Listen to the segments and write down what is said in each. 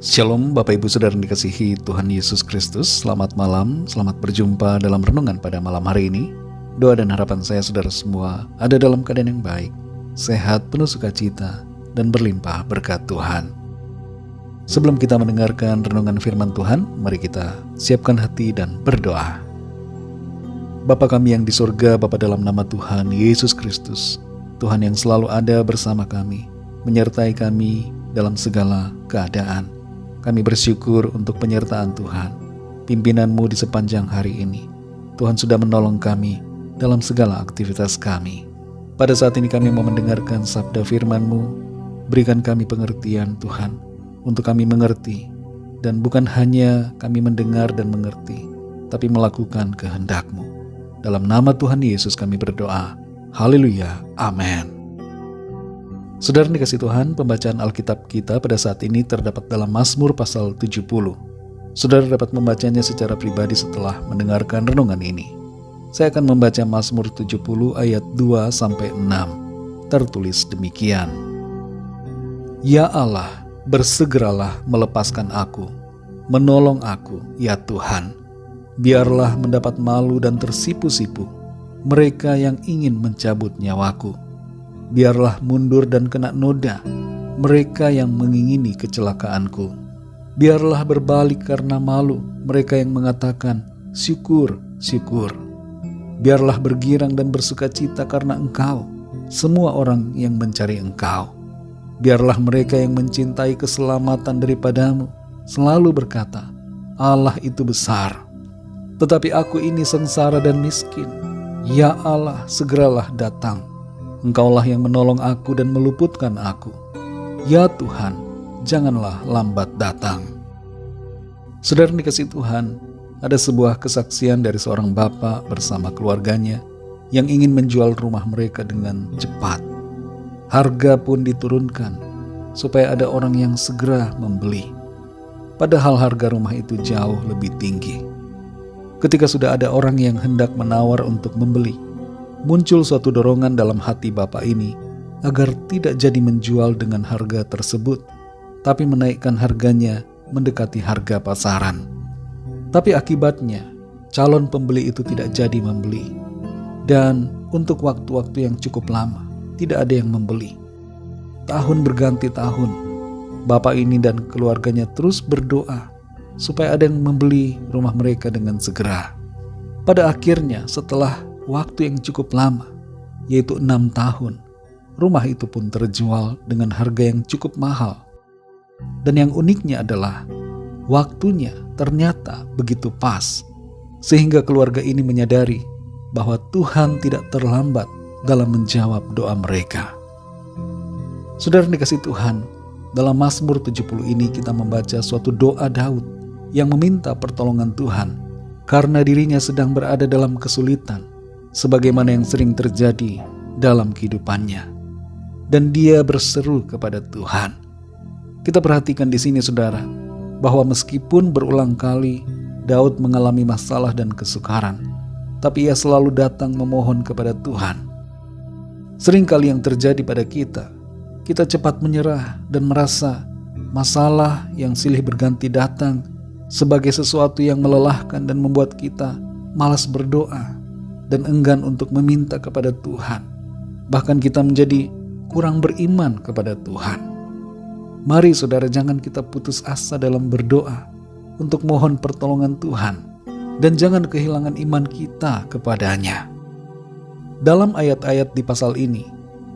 Shalom Bapak Ibu Saudara yang dikasihi Tuhan Yesus Kristus. Selamat malam, selamat berjumpa dalam renungan pada malam hari ini. Doa dan harapan saya saudara semua ada dalam keadaan yang baik, sehat, penuh sukacita, dan berlimpah berkat Tuhan. Sebelum kita mendengarkan renungan firman Tuhan, mari kita siapkan hati dan berdoa. Bapa kami yang di surga, Bapa dalam nama Tuhan Yesus Kristus, Tuhan yang selalu ada bersama kami, menyertai kami dalam segala keadaan. Kami bersyukur untuk penyertaan Tuhan, pimpinan-Mu di sepanjang hari ini. Tuhan sudah menolong kami dalam segala aktivitas kami. Pada saat ini kami mau mendengarkan sabda firman-Mu. Berikan kami pengertian Tuhan, untuk kami mengerti. Dan bukan hanya kami mendengar dan mengerti, tapi melakukan kehendak-Mu. Dalam nama Tuhan Yesus kami berdoa. Haleluya. Amin. Saudara dikasih Tuhan, pembacaan Alkitab kita pada saat ini terdapat dalam Mazmur pasal 70. Saudara dapat membacanya secara pribadi setelah mendengarkan renungan ini. Saya akan membaca Mazmur 70 ayat 2-6. Tertulis demikian. Ya Allah, bersegeralah melepaskan aku, menolong aku, ya Tuhan. Biarlah mendapat malu dan tersipu-sipu mereka yang ingin mencabut nyawaku. Biarlah mundur dan kena noda mereka yang mengingini kecelakaanku. Biarlah berbalik karena malu mereka yang mengatakan, syukur, syukur. Biarlah bergirang dan bersukacita karena Engkau, semua orang yang mencari Engkau. Biarlah mereka yang mencintai keselamatan daripadamu selalu berkata, Allah itu besar. Tetapi aku ini sengsara dan miskin. Ya Allah, segeralah datang. Engkaulah yang menolong aku dan meluputkan aku. Ya Tuhan, janganlah lambat datang. Saudara dikasih Tuhan, ada sebuah kesaksian dari seorang bapak bersama keluarganya yang ingin menjual rumah mereka dengan cepat. Harga pun diturunkan supaya ada orang yang segera membeli. Padahal harga rumah itu jauh lebih tinggi. Ketika sudah ada orang yang hendak menawar untuk membeli, muncul suatu dorongan dalam hati bapak ini agar tidak jadi menjual dengan harga tersebut, tapi menaikkan harganya mendekati harga pasaran. Tapi akibatnya, calon pembeli itu tidak jadi membeli. Dan untuk waktu-waktu yang cukup lama, tidak ada yang membeli. Tahun berganti tahun, bapak ini dan keluarganya terus berdoa supaya ada yang membeli rumah mereka dengan segera. Pada akhirnya, setelah waktu yang cukup lama, yaitu 6 tahun, rumah itu pun terjual dengan harga yang cukup mahal. Dan yang uniknya adalah waktunya ternyata begitu pas, sehingga keluarga ini menyadari bahwa Tuhan tidak terlambat dalam menjawab doa mereka. Saudara dikasih Tuhan, dalam Mazmur 70 ini kita membaca suatu doa Daud yang meminta pertolongan Tuhan karena dirinya sedang berada dalam kesulitan, sebagaimana yang sering terjadi dalam kehidupannya. Dan dia berseru kepada Tuhan. Kita perhatikan di sini saudara, bahwa meskipun berulang kali Daud mengalami masalah dan kesukaran, tapi ia selalu datang memohon kepada Tuhan. Seringkali yang terjadi pada kita cepat menyerah dan merasa masalah yang silih berganti datang sebagai sesuatu yang melelahkan dan membuat kita malas berdoa dan enggan untuk meminta kepada Tuhan. Bahkan kita menjadi kurang beriman kepada Tuhan. Mari saudara, jangan kita putus asa dalam berdoa untuk mohon pertolongan Tuhan, dan jangan kehilangan iman kita kepadanya. Dalam ayat-ayat di pasal ini,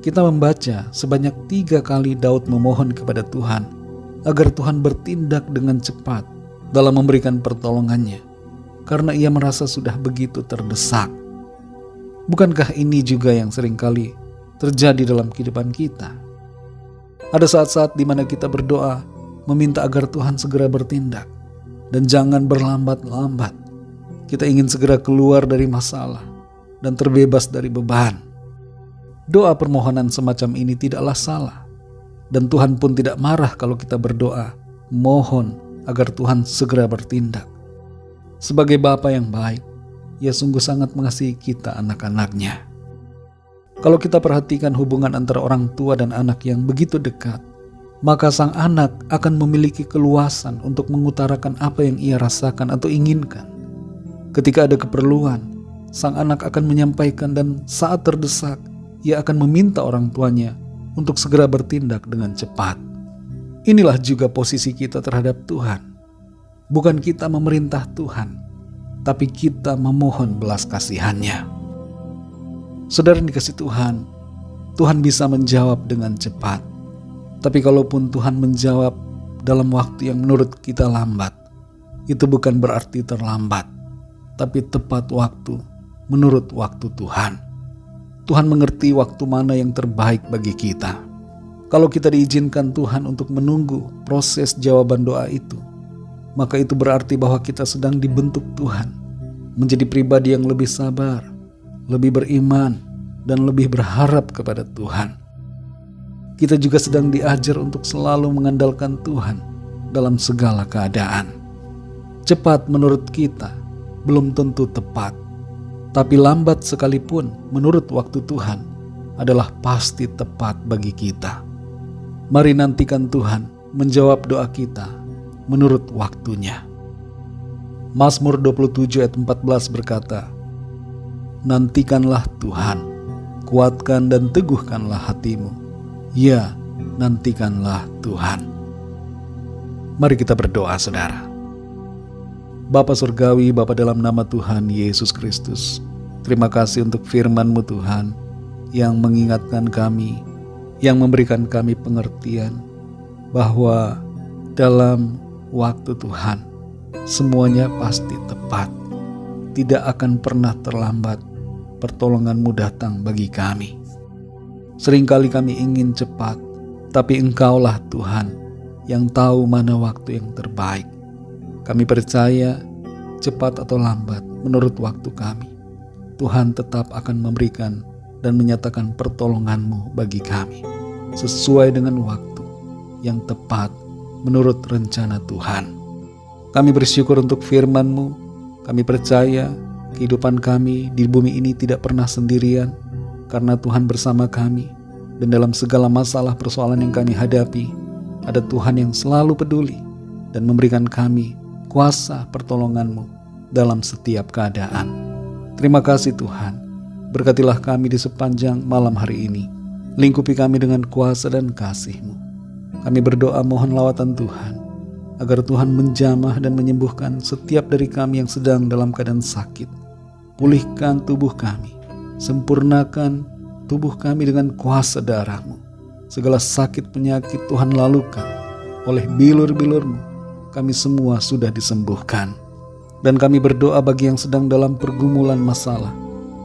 kita membaca sebanyak 3 kali Daud memohon kepada Tuhan agar Tuhan bertindak dengan cepat dalam memberikan pertolongannya, karena ia merasa sudah begitu terdesak. Bukankah ini juga yang seringkali terjadi dalam kehidupan kita? Ada saat-saat di mana kita berdoa meminta agar Tuhan segera bertindak, dan jangan berlambat-lambat. Kita ingin segera keluar dari masalah dan terbebas dari beban. Doa permohonan semacam ini tidaklah salah, dan Tuhan pun tidak marah kalau kita berdoa mohon agar Tuhan segera bertindak. Sebagai Bapa yang baik, Ia sungguh sangat mengasihi kita anak-anaknya. Kalau kita perhatikan hubungan antara orang tua dan anak yang begitu dekat, maka sang anak akan memiliki keluasan untuk mengutarakan apa yang ia rasakan atau inginkan. Ketika ada keperluan, sang anak akan menyampaikan, dan saat terdesak, ia akan meminta orang tuanya untuk segera bertindak dengan cepat. Inilah juga posisi kita terhadap Tuhan. Bukan kita memerintah Tuhan, tapi kita memohon belas kasihan-Nya. Saudara yang dikasihi Tuhan, Tuhan bisa menjawab dengan cepat. Tapi kalaupun Tuhan menjawab dalam waktu yang menurut kita lambat, itu bukan berarti terlambat, tapi tepat waktu menurut waktu Tuhan. Tuhan mengerti waktu mana yang terbaik bagi kita. Kalau kita diizinkan Tuhan untuk menunggu proses jawaban doa itu, maka itu berarti bahwa kita sedang dibentuk Tuhan menjadi pribadi yang lebih sabar, lebih beriman, dan lebih berharap kepada Tuhan. Kita juga sedang diajar untuk selalu mengandalkan Tuhan dalam segala keadaan. Cepat menurut kita belum tentu tepat, tapi lambat sekalipun menurut waktu Tuhan adalah pasti tepat bagi kita. Mari nantikan Tuhan menjawab doa kita menurut waktunya. Mazmur 27 ayat 14 berkata, "Nantikanlah Tuhan, kuatkan dan teguhkanlah hatimu. Ya, nantikanlah Tuhan." Mari kita berdoa, saudara. Bapa Surgawi, Bapa dalam nama Tuhan Yesus Kristus, terima kasih untuk firman-Mu Tuhan yang mengingatkan kami, yang memberikan kami pengertian bahwa dalam waktu Tuhan semuanya pasti tepat. Tidak akan pernah terlambat pertolongan-Mu datang bagi kami. Seringkali kami ingin cepat, tapi Engkaulah Tuhan yang tahu mana waktu yang terbaik. Kami percaya cepat atau lambat menurut waktu kami, Tuhan tetap akan memberikan dan menyatakan pertolongan-Mu bagi kami sesuai dengan waktu yang tepat menurut rencana Tuhan. Kami bersyukur untuk firman-Mu. Kami percaya kehidupan kami di bumi ini tidak pernah sendirian, karena Tuhan bersama kami. Dan dalam segala masalah persoalan yang kami hadapi, ada Tuhan yang selalu peduli dan memberikan kami kuasa pertolongan-Mu dalam setiap keadaan. Terima kasih Tuhan. Berkatilah kami di sepanjang malam hari ini. Lingkupi kami dengan kuasa dan kasih-Mu. Kami berdoa mohon lawatan Tuhan, agar Tuhan menjamah dan menyembuhkan setiap dari kami yang sedang dalam keadaan sakit. Pulihkan tubuh kami, sempurnakan tubuh kami dengan kuasa darah-Mu. Segala sakit penyakit Tuhan lalukan. Oleh bilur-bilur-Mu, kami semua sudah disembuhkan. Dan kami berdoa bagi yang sedang dalam pergumulan masalah,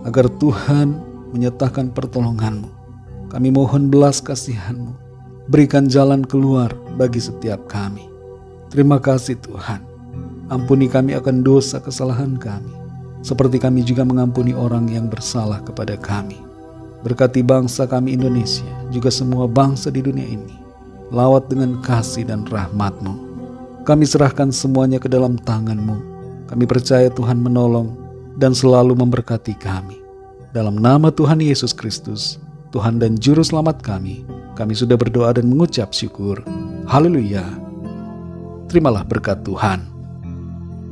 agar Tuhan menyatakan pertolongan-Mu. Kami mohon belas kasihan-Mu. Berikan jalan keluar bagi setiap kami. Terima kasih Tuhan. Ampuni kami akan dosa kesalahan kami, seperti kami juga mengampuni orang yang bersalah kepada kami. Berkati bangsa kami Indonesia, juga semua bangsa di dunia ini. Lawat dengan kasih dan rahmat-Mu. Kami serahkan semuanya ke dalam tangan-Mu. Kami percaya Tuhan menolong dan selalu memberkati kami. Dalam nama Tuhan Yesus Kristus, Tuhan dan Juru Selamat kami sudah berdoa dan mengucap syukur. Haleluya. Terimalah berkat Tuhan.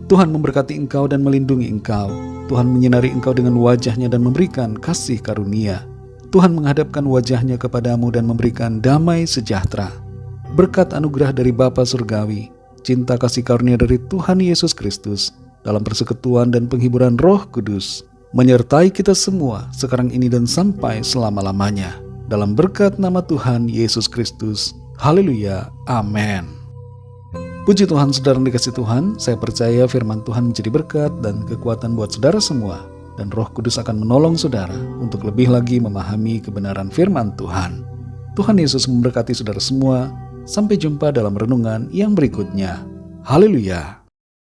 Tuhan memberkati engkau dan melindungi engkau. Tuhan menyinari engkau dengan wajah-Nya dan memberikan kasih karunia. Tuhan menghadapkan wajah-Nya kepadamu dan memberikan damai sejahtera. Berkat anugerah dari Bapa Surgawi, cinta kasih karunia dari Tuhan Yesus Kristus, dalam persekutuan dan penghiburan Roh Kudus, menyertai kita semua sekarang ini dan sampai selama-lamanya. Dalam berkat nama Tuhan Yesus Kristus. Haleluya. Amin. Puji Tuhan, saudara yang dikasihi Tuhan, saya percaya firman Tuhan menjadi berkat dan kekuatan buat saudara semua, dan Roh Kudus akan menolong saudara untuk lebih lagi memahami kebenaran firman Tuhan. Tuhan Yesus memberkati saudara semua. Sampai jumpa dalam renungan yang berikutnya. Haleluya.